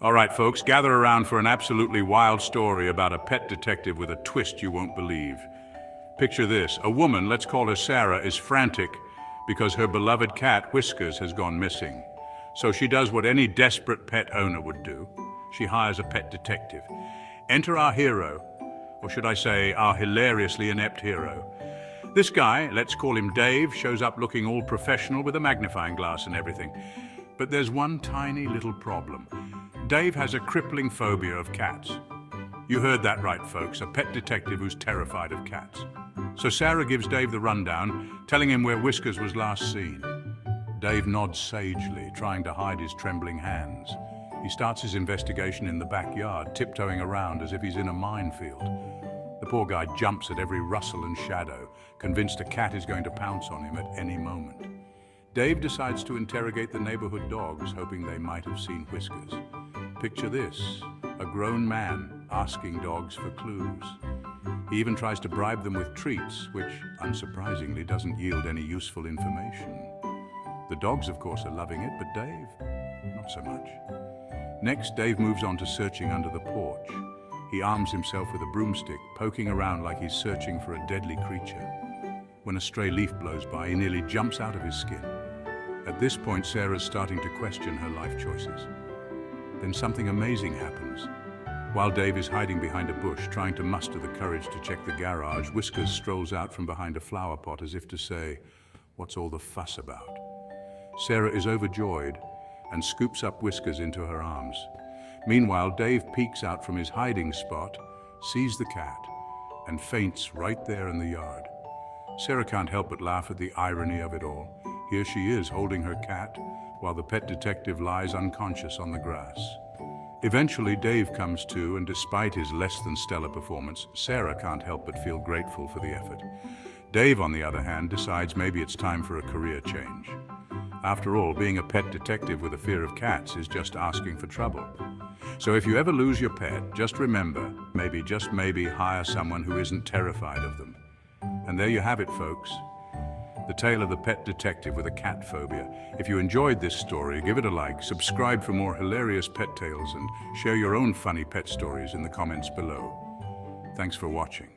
All right, folks, gather around for an absolutely wild story about a pet detective with a twist you won't believe. Picture this. A woman, let's call her Sarah, is frantic because her beloved cat, Whiskers, has gone missing. So she does what any desperate pet owner would do. She hires a pet detective. Enter our hero, or should I say, our hilariously inept hero. This guy, let's call him Dave, shows up looking all professional with a magnifying glass and everything. But there's one tiny little problem. Dave has a crippling phobia of cats. You heard that right, folks, a pet detective who's terrified of cats. So Sarah gives Dave the rundown, telling him where Whiskers was last seen. Dave nods sagely, trying to hide his trembling hands. He starts his investigation in the backyard, tiptoeing around as if he's in a minefield. The poor guy jumps at every rustle and shadow, convinced a cat is going to pounce on him at any moment. Dave decides to interrogate the neighborhood dogs, hoping they might have seen Whiskers. Picture this, a grown man asking dogs for clues. He even tries to bribe them with treats, which, unsurprisingly, doesn't yield any useful information. The dogs, of course, are loving it, but Dave, not so much. Next, Dave moves on to searching under the porch. He arms himself with a broomstick, poking around like he's searching for a deadly creature. When a stray leaf blows by, he nearly jumps out of his skin. At this point, Sarah's starting to question her life choices. Then something amazing happens. While Dave is hiding behind a bush, trying to muster the courage to check the garage, Whiskers strolls out from behind a flower pot as if to say, "What's all the fuss about?" Sarah is overjoyed and scoops up Whiskers into her arms. Meanwhile, Dave peeks out from his hiding spot, sees the cat, and faints right there in the yard. Sarah can't help but laugh at the irony of it all. Here she is holding her cat, while the pet detective lies unconscious on the grass. Eventually, Dave comes to, and despite his less than stellar performance, Sarah can't help but feel grateful for the effort. Dave, on the other hand, decides maybe it's time for a career change. After all, being a pet detective with a fear of cats is just asking for trouble. So if you ever lose your pet, just remember, maybe, just maybe, hire someone who isn't terrified of them. And there you have it, folks. The tale of the pet detective with a cat phobia. If you enjoyed this story, give it a like, subscribe for more hilarious pet tales, and share your own funny pet stories in the comments below. Thanks for watching.